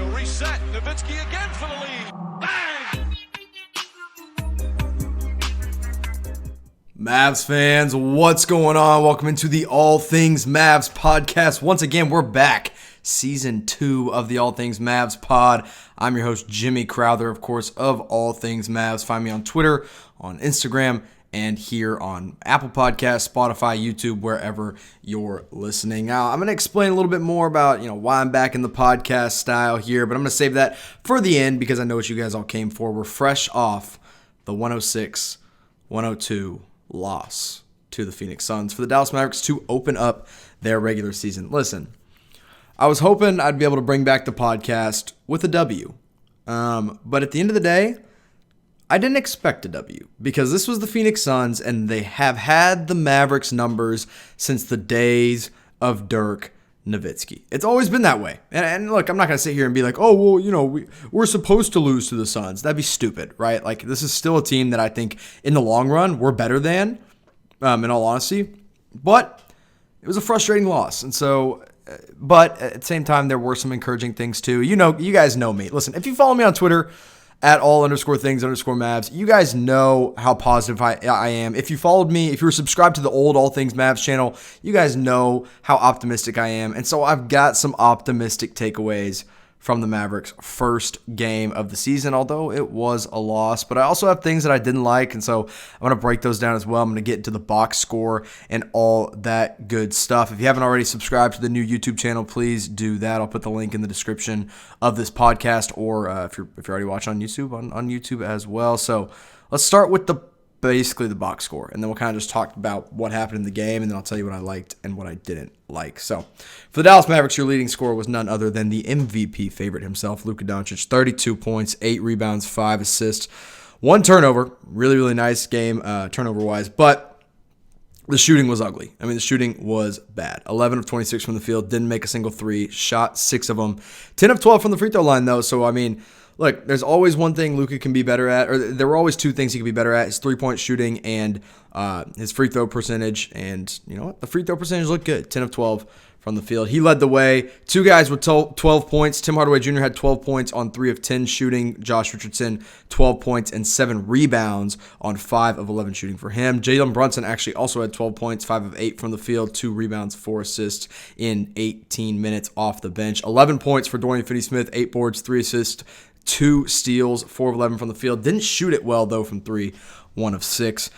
He'll reset. Nowitzki again for the lead. Bang! Mavs fans, what's going on? Welcome into the All Things Mavs podcast. Once again, we're back. Season 2 of the All Things Mavs pod. I'm your host, Jimmy Crowther, of course, of All Things Mavs. Find me on Twitter, on Instagram, and here on Apple Podcasts, Spotify, YouTube, wherever you're listening. Now, I'm going to explain a little bit more about, why I'm back in the podcast style here, but I'm going to save that for the end because I know what you guys all came for. We're fresh off the 106-102 loss to the Phoenix Suns for the Dallas Mavericks to open up their regular season. Listen, I was hoping I'd be able to bring back the podcast with a W, but at the end of the day, I didn't expect a W because this was the Phoenix Suns and they have had the Mavericks numbers since the days of Dirk Nowitzki. It's always been that way. And look, I'm not going to sit here and be like, oh, well, we're supposed to lose to the Suns. That'd be stupid, right? Like, this is still a team that I think in the long run we're better than, in all honesty. But it was a frustrating loss. And so, but at the same time, there were some encouraging things too. You guys know me. Listen, if you follow me on Twitter, at all_things_Mavs. You guys know how positive I am. If you followed me, if you were subscribed to the old All Things Mavs channel, you guys know how optimistic I am. And so I've got some optimistic takeaways from the Mavericks' first game of the season, although it was a loss. But I also have things that I didn't like, and so I'm going to break those down as well. I'm going to get into the box score and all that good stuff. If you haven't already subscribed to the new YouTube channel, please do that. I'll put the link in the description of this podcast, or if you're already watching on YouTube, on YouTube as well. So let's start with basically the box score, and then we'll kind of just talk about what happened in the game, and then I'll tell you what I liked and what I didn't like. So for the Dallas Mavericks, your leading scorer was none other than the MVP favorite himself, Luka Doncic, 32 points, 8 rebounds, 5 assists, 1 turnover. Really, really nice game turnover-wise, but the shooting was ugly. I mean, the shooting was bad. 11 of 26 from the field, didn't make a single three, shot 6 of them. 10 of 12 from the free throw line, though, so I mean, look, there's always one thing Luka can be better at, or there were always two things he could be better at: his three-point shooting and his free throw percentage. And you know what? The free throw percentage looked good, 10 of 12 from the field. He led the way. Two guys with 12 points. Tim Hardaway Jr. had 12 points on 3 of 10 shooting. Josh Richardson, 12 points and 7 rebounds on 5 of 11 shooting for him. Jalen Brunson actually also had 12 points, 5 of 8 from the field, 2 rebounds, 4 assists in 18 minutes off the bench. 11 points for Dorian Finney-Smith, 8 boards, 3 assists, 2 steals, 4 of 11 from the field. Didn't shoot it well, though, from 3, 1 of 6.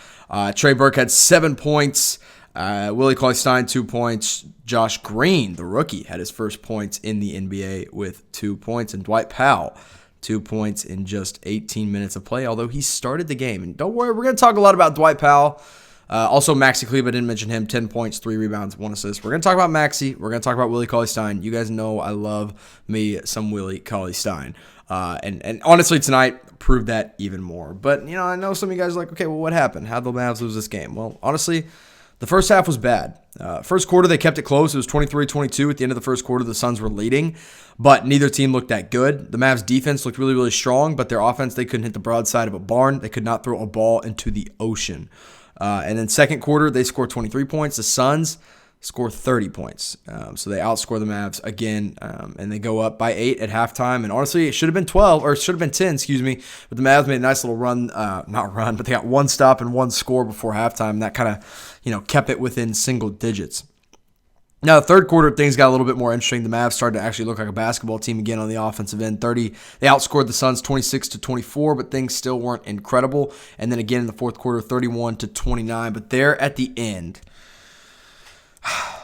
Trey Burke had 7 points. Willie Cauley-Stein, 2 points. Josh Green, the rookie, had his first points in the NBA with 2 points. And Dwight Powell, 2 points in just 18 minutes of play, although he started the game. And don't worry, we're going to talk a lot about Dwight Powell. Also, Maxi Kleber, I didn't mention him, 10 points, 3 rebounds, 1 assist. We're going to talk about Maxi. We're going to talk about Willie Cauley-Stein. You guys know I love me some Willie Cauley-Stein. And honestly, tonight proved that even more. But, I know some of you guys are like, okay, well, what happened? How'd the Mavs lose this game? Well, honestly, the first half was bad. First quarter, they kept it close. It was 23-22. At the end of the first quarter, the Suns were leading, but neither team looked that good. The Mavs' defense looked really, really strong, but their offense, they couldn't hit the broadside of a barn. They could not throw a ball into the ocean. And then second quarter, they scored 23 points. The Suns score 30 points. So they outscore the Mavs again, and they go up by 8 at halftime. And honestly, it should have been 12, or it should have been 10, But the Mavs made a nice little run, not run, but they got 1 stop and 1 score before halftime. And that kind of, kept it within single digits. Now, the third quarter, things got a little bit more interesting. The Mavs started to actually look like a basketball team again on the offensive end. They outscored the Suns 26-24, but things still weren't incredible. And then again in the fourth quarter, 31-29. But there at the end, I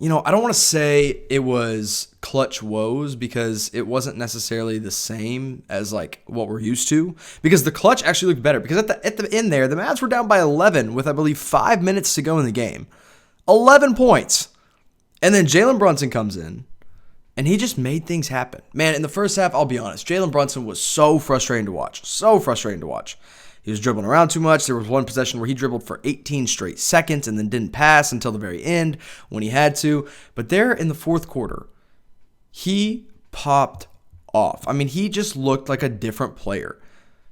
don't want to say it was clutch woes because it wasn't necessarily the same as like what we're used to, because the clutch actually looked better, because at the end there, the Mavs were down by 11 with, I believe, 5 minutes to go in the game. 11 points. And then Jalen Brunson comes in, and he just made things happen. Man, in the first half, I'll be honest, Jalen Brunson was so frustrating to watch. So frustrating to watch. He was dribbling around too much. There was one possession where he dribbled for 18 straight seconds and then didn't pass until the very end when he had to. But there in the fourth quarter, he popped off. I mean, he just looked like a different player.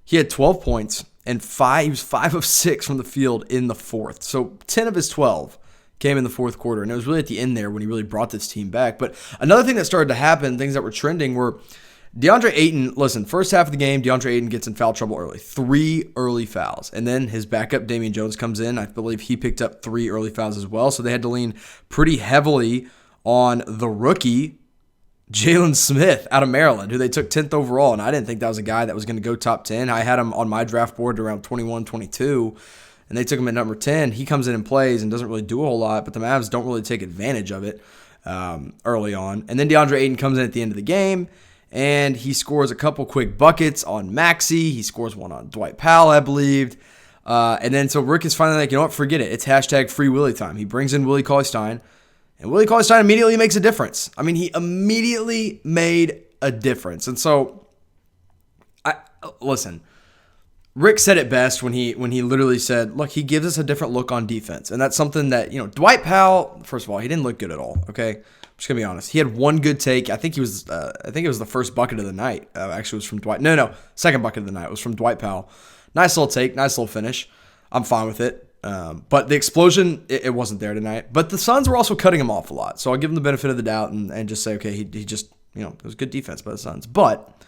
He had 12 points and he was 5 of 6 from the field in the fourth. So 10 of his 12 came in the fourth quarter. And it was really at the end there when he really brought this team back. But another thing that started to happen, things that were trending, were DeAndre Ayton, listen, first half of the game, DeAndre Ayton gets in foul trouble early. 3 early fouls. And then his backup, Damian Jones, comes in. I believe he picked up 3 early fouls as well. So they had to lean pretty heavily on the rookie, Jalen Smith out of Maryland, who they took 10th overall. And I didn't think that was a guy that was going to go top 10. I had him on my draft board around 21, 22. And they took him at number 10. He comes in and plays and doesn't really do a whole lot. But the Mavs don't really take advantage of it early on. And then DeAndre Ayton comes in at the end of the game. And he scores a couple quick buckets on Maxi. He scores one on Dwight Powell, I believe. And then so Rick is finally like, you know what, forget it. It's hashtag free Willie time. He brings in Willie Cauley-Stein. And Willie Cauley-Stein immediately makes a difference. I mean, he immediately made a difference. And so, listen, Rick said it best when he literally said, look, he gives us a different look on defense. And that's something that, Dwight Powell, first of all, he didn't look good at all, okay? Just gonna be honest. He had one good take. I think it was the first bucket of the night. Actually, it was from Dwight. No, second bucket of the night. It was from Dwight Powell. Nice little take, nice little finish. I'm fine with it. But the explosion, it wasn't there tonight. But the Suns were also cutting him off a lot. So I'll give him the benefit of the doubt and just say, okay, he just, it was good defense by the Suns. But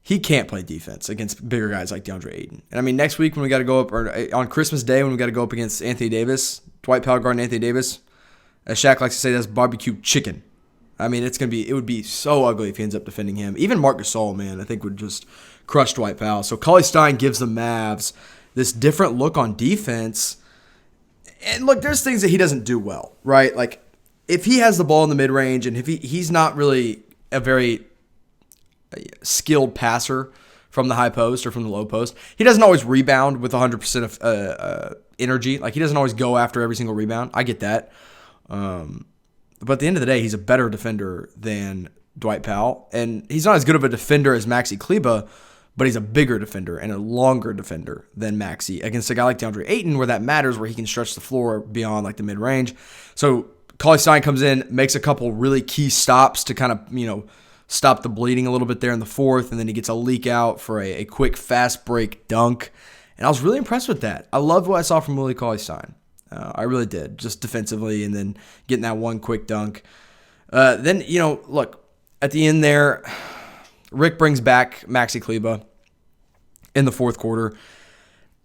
he can't play defense against bigger guys like DeAndre Ayton. And I mean, next week when we got to go up, or on Christmas Day when we got to go up against Anthony Davis, Dwight Powell guarding Anthony Davis, as Shaq likes to say, that's barbecue chicken. I mean, it would be so ugly if he ends up defending him. Even Marc Gasol, man, I think would just crush Dwight Powell. So Cauley-Stein gives the Mavs this different look on defense. And look, there's things that he doesn't do well, right? Like, if he has the ball in the mid-range and if he's not really a very skilled passer from the high post or from the low post, he doesn't always rebound with 100% of energy. Like, he doesn't always go after every single rebound. I get that. But at the end of the day, he's a better defender than Dwight Powell. And he's not as good of a defender as Maxi Kleber, but he's a bigger defender and a longer defender than Maxi against a guy like DeAndre Ayton, where that matters, where he can stretch the floor beyond like the mid-range. So Cauley-Stein comes in, makes a couple really key stops to kind of, stop the bleeding a little bit there in the fourth, and then he gets a leak out for a quick fast break dunk. And I was really impressed with that. I loved what I saw from Willie Cauley-Stein. I really did, just defensively, and then getting that one quick dunk. Then, look, at the end there, Rick brings back Maxi Kleber in the fourth quarter.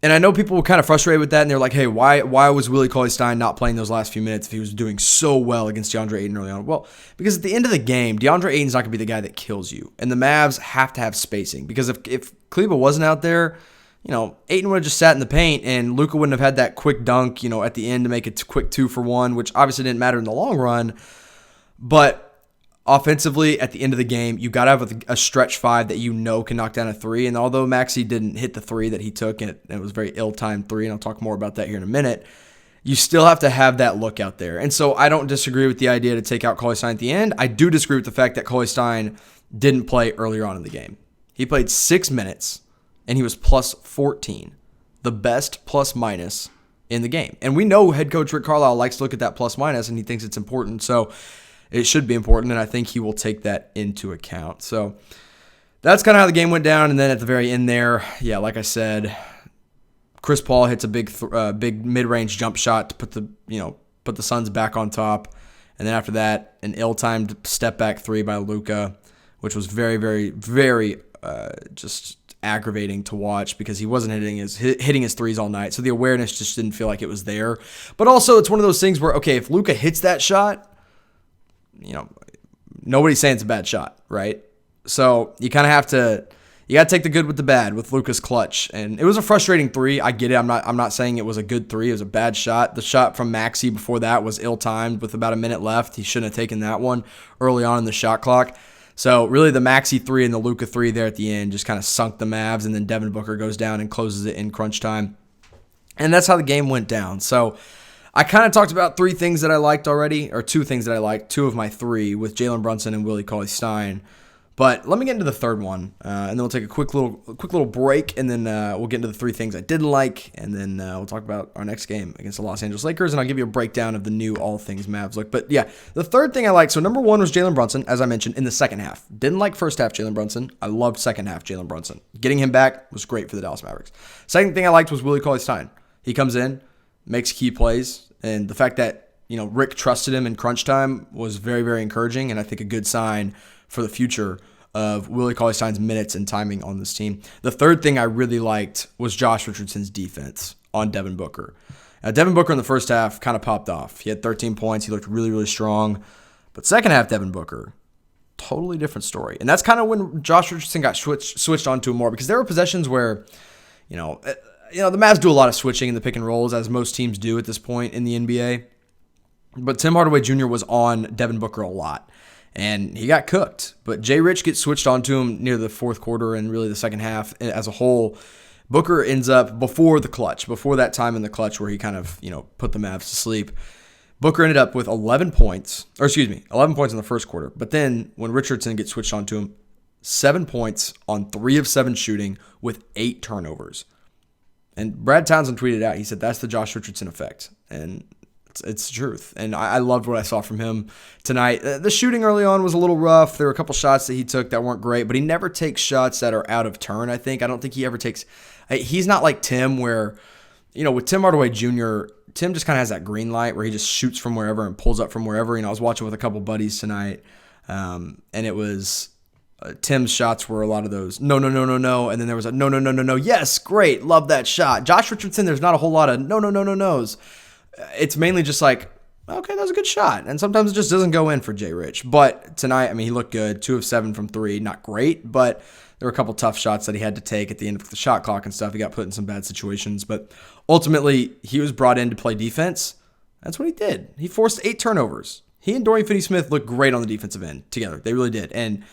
And I know people were kind of frustrated with that, and they're like, hey, why was Willie Cauley-Stein not playing those last few minutes if he was doing so well against DeAndre Ayton early on? Well, because at the end of the game, DeAndre Ayton's not going to be the guy that kills you. And the Mavs have to have spacing, because if Kleber wasn't out there, Ayton would have just sat in the paint, and Luka wouldn't have had that quick dunk, at the end to make it quick 2-for-1, which obviously didn't matter in the long run. But offensively, at the end of the game, you got to have a stretch 5 that can knock down a 3. And although Maxi didn't hit the 3 that he took, and it was a very ill-timed 3, and I'll talk more about that here in a minute, you still have to have that look out there. And so I don't disagree with the idea to take out Cauley-Stein at the end. I do disagree with the fact that Cauley-Stein didn't play earlier on in the game. He played 6 minutes. And he was plus 14, the best plus minus in the game. And we know head coach Rick Carlisle likes to look at that plus minus, and he thinks it's important. So it should be important, and I think he will take that into account. So that's kind of how the game went down. And then at the very end there, yeah, like I said, Chris Paul hits a big mid-range jump shot to put the Suns back on top. And then after that, an ill-timed step-back 3 by Luka, which was very, very, very just aggravating to watch, because he wasn't hitting his threes all night. So the awareness just didn't feel like it was there. But also, it's one of those things where, okay, if Luka hits that shot, nobody's saying it's a bad shot, right? So you kind of have to, you got to take the good with the bad with Luka's clutch. And it was a frustrating 3. I get it. I'm not saying it was a good 3. It was a bad shot. The shot from Maxi before that was ill-timed with about a minute left. He shouldn't have taken that one early on in the shot clock. So really the Maxi 3 and the Luka 3 there at the end just kind of sunk the Mavs, and then Devin Booker goes down and closes it in crunch time. And that's how the game went down. So I kind of talked about 3 things that I liked already, or 2 things that I liked, 2 of my 3 with Jalen Brunson and Willie Cauley-Stein. But let me get into the third one, and then we'll take a quick little break, and then we'll get into the 3 things I didn't like, and then we'll talk about our next game against the Los Angeles Lakers, and I'll give you a breakdown of the new all things Mavs look. But yeah, the third thing I liked, so number 1 was Jalen Brunson, as I mentioned, in the second half. Didn't like first half Jalen Brunson. I loved second half Jalen Brunson. Getting him back was great for the Dallas Mavericks. Second thing I liked was Willie Cauley-Stein. He comes in, makes key plays, and the fact that Rick trusted him in crunch time was very, very encouraging, and I think a good sign for the future of Willie Cauley-Stein's minutes and timing on this team. The third thing I really liked was Josh Richardson's defense on Devin Booker. Devin Booker in the first half kind of popped off. He had 13 points. He looked really, really strong. But second half, Devin Booker, totally different story. And that's kind of when Josh Richardson got switched onto him more, because there were possessions where, the Mavs do a lot of switching in the pick and rolls, as most teams do at this point in the NBA. But Tim Hardaway Jr. was on Devin Booker a lot, and he got cooked. But Jay Rich gets switched onto him near the fourth quarter and really the second half as a whole. Booker ends up before that time in the clutch where he kind of, put the Mavs to sleep. Booker ended up with 11 points in the first quarter. But then when Richardson gets switched onto him, 7 points on 3 of 7 shooting with 8 turnovers. And Brad Townsend tweeted out, he said, that's the Josh Richardson effect. And it's the truth. And I loved what I saw from him tonight. The shooting early on was a little rough. There were a couple shots that he took that weren't great, but he never takes shots that are out of turn, I think. I don't think he ever takes... He's not like Tim where, with Tim Hardaway Jr., Tim just kind of has that green light where he just shoots from wherever and pulls up from wherever. I was watching with a couple buddies tonight, and it was... Tim's shots were a lot of those, no, and then there was a no, yes, great, love that shot. Josh Richardson, there's not a whole lot of no's. It's mainly just like, okay, that was a good shot, and sometimes it just doesn't go in for Jay Rich. But tonight, he looked good, 2 of 7 from 3, not great, but there were a couple tough shots that he had to take at the end of the shot clock and stuff. He got put in some bad situations, but ultimately, he was brought in to play defense. That's what he did. He forced 8 turnovers. He and Dorian Finney-Smith looked great on the defensive end together. They really did, and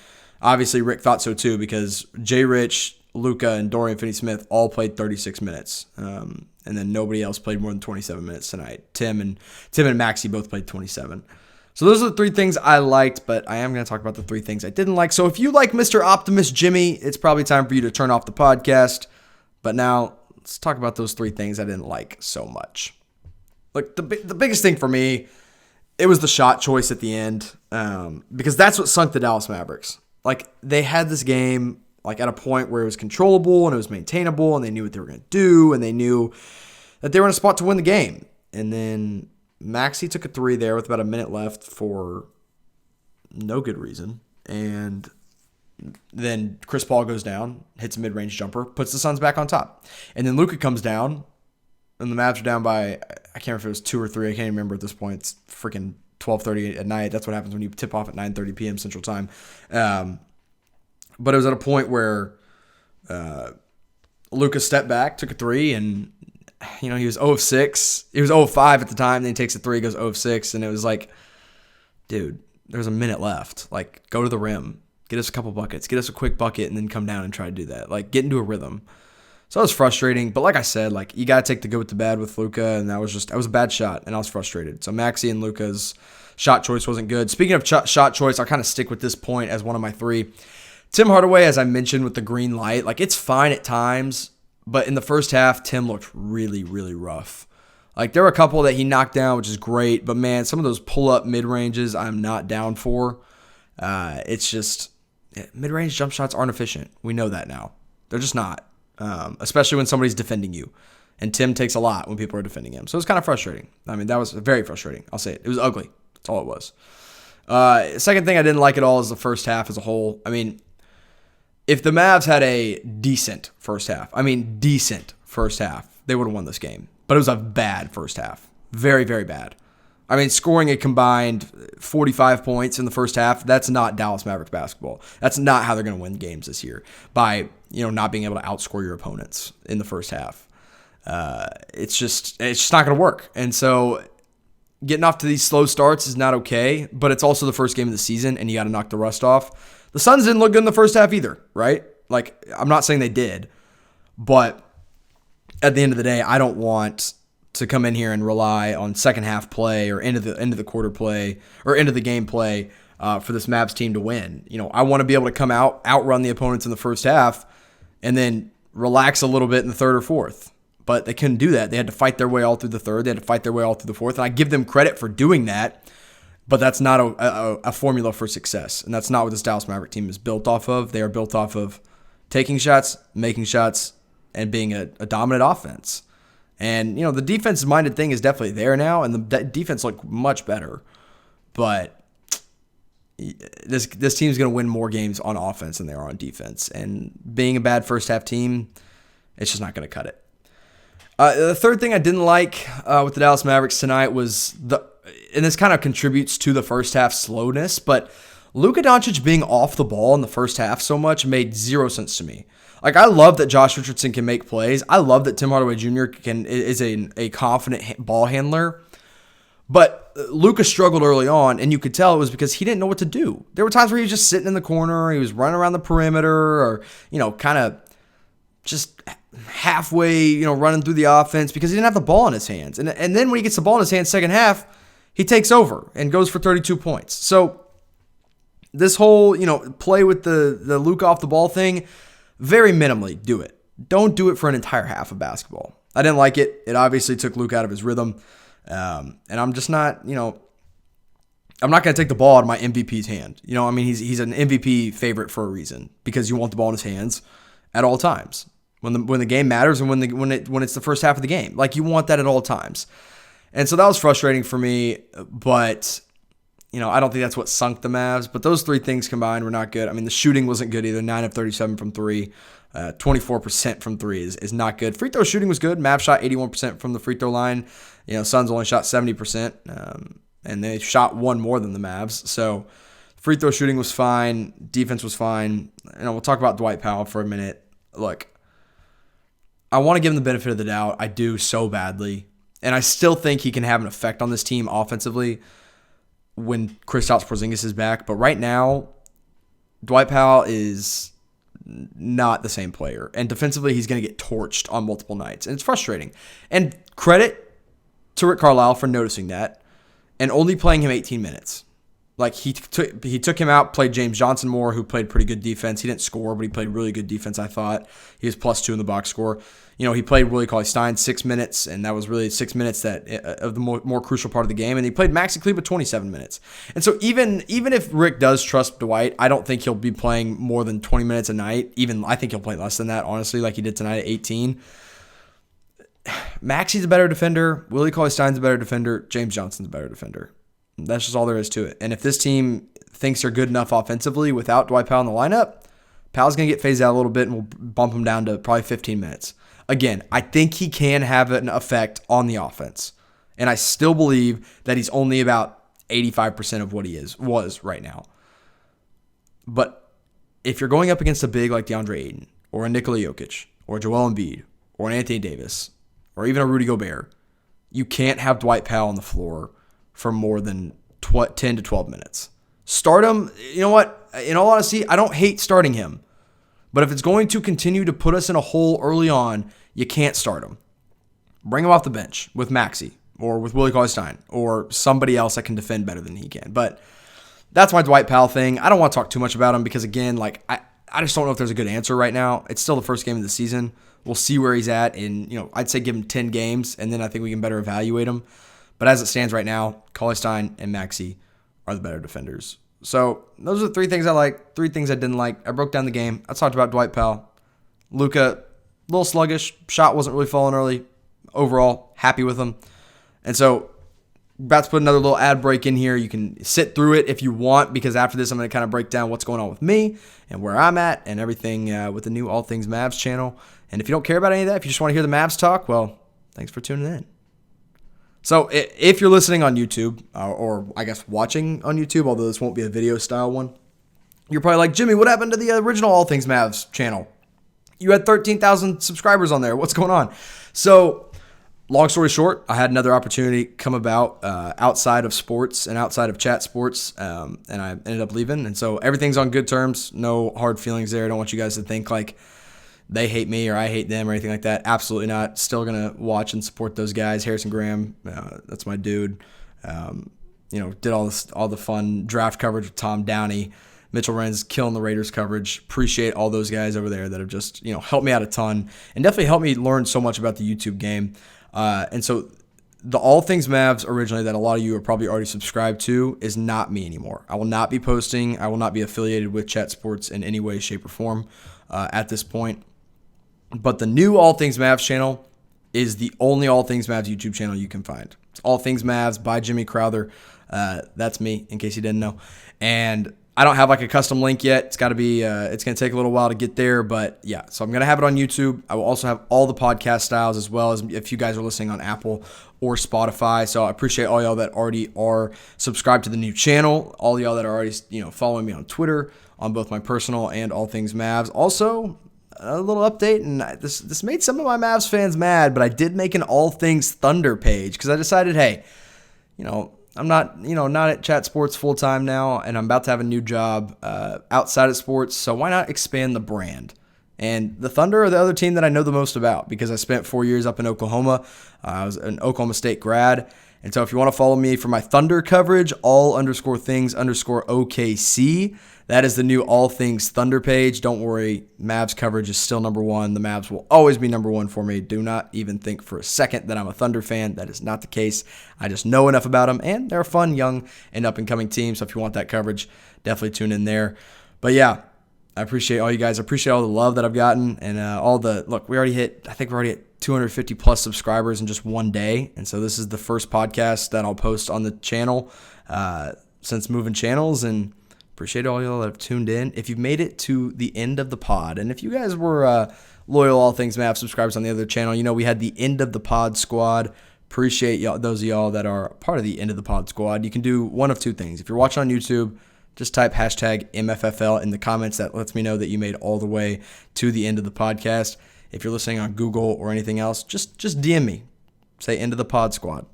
obviously, Rick thought so too, because Jay Rich, Luka, and Dorian Finney-Smith all played 36 minutes. And then nobody else played more than 27 minutes tonight. Tim and Maxi both played 27. So those are the 3 things I liked, but I am going to talk about the 3 things I didn't like. So if you like Mr. Optimist Jimmy, it's probably time for you to turn off the podcast. But now, let's talk about those 3 things I didn't like so much. Look, the biggest thing for me, it was the shot choice at the end, because that's what sunk the Dallas Mavericks. They had this game at a point where it was controllable and it was maintainable and they knew what they were going to do and they knew that they were in a spot to win the game. And then Maxi took a 3 there with about a minute left for no good reason. And then Chris Paul goes down, hits a mid-range jumper, puts the Suns back on top. And then Luka comes down and the Mavs are down by, I can't remember if it was 2 or 3. I can't even remember at this point. It's freaking 12:30 at night. That's what happens when you tip off at 9:30 p.m. Central Time. But it was at a point where Luka stepped back, took a 3, and he was 0 of 6. He was 0 of 5 at the time. Then he takes a 3, goes 0 of 6, and it was like, dude, there's a minute left. Go to the rim, get us a couple buckets, get us a quick bucket, and then come down and try to do that. Get into a rhythm. So it was frustrating, but like I said, you got to take the good with the bad with Luka, and that was a bad shot, and I was frustrated. So Maxi and Luka's shot choice wasn't good. Speaking of shot choice, I'll kind of stick with this point as one of my 3. Tim Hardaway, as I mentioned with the green light, it's fine at times, but in the first half, Tim looked really, really rough. There were a couple that he knocked down, which is great, but man, some of those pull-up mid-ranges I'm not down for. It's just, mid-range jump shots aren't efficient. We know that now. They're just not. Especially when somebody's defending you. And Tim takes a lot when people are defending him. So it's kind of frustrating. That was very frustrating. I'll say it. It was ugly. That's all it was. Second thing I didn't like at all is the first half as a whole. If the Mavs had a decent first half, they would have won this game. But it was a bad first half. Very, very bad. Scoring a combined 45 points in the first half, that's not Dallas Mavericks basketball. That's not how they're going to win games this year, by not being able to outscore your opponents in the first half. It's just not going to work. And so getting off to these slow starts is not okay, but it's also the first game of the season, and you got to knock the rust off. The Suns didn't look good in the first half either, right? I'm not saying they did, but at the end of the day, I don't want to come in here and rely on second half play or end of the quarter play or end of the game play for this Mavs team to win. I want to be able to come out, outrun the opponents in the first half, and then relax a little bit in the third or fourth. But they couldn't do that. They had to fight their way all through the third. They had to fight their way all through the fourth. And I give them credit for doing that, but that's not a formula for success. And that's not what this Dallas Maverick team is built off of. They are built off of taking shots, making shots, and being a dominant offense. And, the defensive-minded thing is definitely there now, and the defense looked much better. But this team's going to win more games on offense than they are on defense. And being a bad first half team, it's just not going to cut it. The third thing I didn't like with the Dallas Mavericks tonight was and this kind of contributes to the first half slowness, but Luka Doncic being off the ball in the first half so much made zero sense to me. Like, I love that Josh Richardson can make plays. I love that Tim Hardaway Jr. is a confident ball handler. But Luka struggled early on, and you could tell it was because he didn't know what to do. There were times where he was just sitting in the corner, he was running around the perimeter, or, kind of just halfway, running through the offense because he didn't have the ball in his hands. And then when he gets the ball in his hands second half, he takes over and goes for 32 points. So this whole, play with the Luka off the ball thing, very minimally do it. Don't do it for an entire half of basketball. I didn't like it. It obviously took Luka out of his rhythm. And I'm just not, I'm not going to take the ball out of my MVP's hand. He's an MVP favorite for a reason because you want the ball in his hands at all times when the game matters and when it's the first half of the game. Like, you want that at all times. And so that was frustrating for me, but I don't think that's what sunk the Mavs. But those three things combined were not good. The shooting wasn't good either. 9 of 37 from three. 24% from three is not good. Free throw shooting was good. Mavs shot 81% from the free throw line. Suns only shot 70%, and they shot one more than the Mavs. So free throw shooting was fine. Defense was fine. We'll talk about Dwight Powell for a minute. Look, I want to give him the benefit of the doubt. I do so badly. And I still think he can have an effect on this team offensively when Kristaps Porzingis is back. But right now, Dwight Powell is not the same player. And defensively, he's going to get torched on multiple nights. And it's frustrating. And credit to Rick Carlisle for noticing that and only playing him 18 minutes. Like, he took him out, played James Johnson more, who played pretty good defense. He didn't score, but he played really good defense, I thought. He was +2 in the box score. He played Willie Cauley-Stein 6 minutes, and that was really 6 minutes of the more crucial part of the game. And he played Maxi Kleber 27 minutes. And so even if Rick does trust Dwight, I don't think he'll be playing more than 20 minutes a night. I think he'll play less than that, honestly, like he did tonight at 18. Maxi's a better defender. Willie Cauley-Stein's a better defender. James Johnson's a better defender. That's just all there is to it. And if this team thinks they're good enough offensively without Dwight Powell in the lineup, Powell's going to get phased out a little bit, and we'll bump him down to probably 15 minutes. Again, I think he can have an effect on the offense. And I still believe that he's only about 85% of what he was right now. But if you're going up against a big like DeAndre Ayton, or a Nikola Jokic, or Joel Embiid, or an Anthony Davis, or even a Rudy Gobert, you can't have Dwight Powell on the floor for more than 10 to 12 minutes. Start him. You know what? In all honesty, I don't hate starting him. But if it's going to continue to put us in a hole early on, you can't start him. Bring him off the bench with Maxi or with Willie Cauley-Stein or somebody else that can defend better than he can. But that's my Dwight Powell thing. I don't want to talk too much about him because, again, I just don't know if there's a good answer right now. It's still the first game of the season. We'll see where he's at. And, I'd say give him 10 games, and then I think we can better evaluate him. But as it stands right now, Cauley-Stein and Maxi are the better defenders. So those are the 3 things I like, 3 things I didn't like. I broke down the game. I talked about Dwight Powell. Luka, a little sluggish. Shot wasn't really falling early. Overall, happy with him. And so, about to put another little ad break in here. You can sit through it if you want, because after this, I'm going to kind of break down what's going on with me and where I'm at and everything with the new All Things Mavs channel. And if you don't care about any of that, if you just want to hear the Mavs talk, well, thanks for tuning in. So if you're listening on YouTube, or I guess watching on YouTube, although this won't be a video style one, you're probably like, Jimmy, what happened to the original All Things Mavs channel? You had 13,000 subscribers on there. What's going on? So long story short, I had another opportunity come about outside of sports and outside of chat sports, and I ended up leaving. And so everything's on good terms. No hard feelings there. I don't want you guys to think like they hate me or I hate them or anything like that. Absolutely not. Still going to watch and support those guys. Harrison Graham, that's my dude. Did all the fun draft coverage with Tom Downey. Mitchell Renz killing the Raiders coverage. Appreciate all those guys over there that have just, helped me out a ton and definitely helped me learn so much about the YouTube game. And so the All Things Mavs originally that a lot of you are probably already subscribed to is not me anymore. I will not be posting. I will not be affiliated with Chat Sports in any way, shape, or form at this point. But the new All Things Mavs channel is the only All Things Mavs YouTube channel you can find. It's All Things Mavs by Jimmy Crowther. That's me, in case you didn't know. And I don't have like a custom link yet. It's got to be, it's going to take a little while to get there, but yeah. So I'm going to have it on YouTube. I will also have all the podcast styles as well as if you guys are listening on Apple or Spotify. So I appreciate all y'all that already are subscribed to the new channel. All y'all that are already, following me on Twitter on both my personal and All Things Mavs. Also, a little update, and this made some of my Mavs fans mad, but I did make an All Things Thunder page because I decided, hey, I'm not, not at Chat Sports full time now, and I'm about to have a new job outside of sports, so why not expand the brand? And the Thunder are the other team that I know the most about because I spent 4 years up in Oklahoma. I was an Oklahoma State grad. And so if you want to follow me for my Thunder coverage, all_things_OKC. That is the new All Things Thunder page. Don't worry, Mavs coverage is still number one. The Mavs will always be number one for me. Do not even think for a second that I'm a Thunder fan. That is not the case. I just know enough about them, and they're a fun, young, and up-and-coming team. So if you want that coverage, definitely tune in there. But yeah, I appreciate all you guys. I appreciate all the love that I've gotten, and look, we already hit 250 plus subscribers in just one day. And so this is the first podcast that I'll post on the channel since moving channels, and appreciate all y'all that have tuned in. If you've made it to the end of the pod, and if you guys were loyal All Things Mavs subscribers on the other channel, we had the End of the Pod squad. Appreciate y'all, those of y'all that are part of the End of the Pod squad. You can do one of two things. If you're watching on YouTube, just type hashtag MFFL in the comments. That lets me know that you made all the way to the end of the podcast. If you're listening on Google or anything else, just DM me. Say End of the Pod squad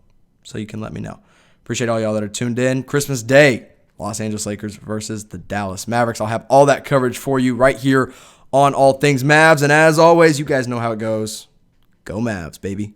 so you can let me know. Appreciate all y'all that are tuned in. Christmas Day, Los Angeles Lakers versus the Dallas Mavericks. I'll have all that coverage for you right here on All Things Mavs. And as always, you guys know how it goes. Go Mavs, baby.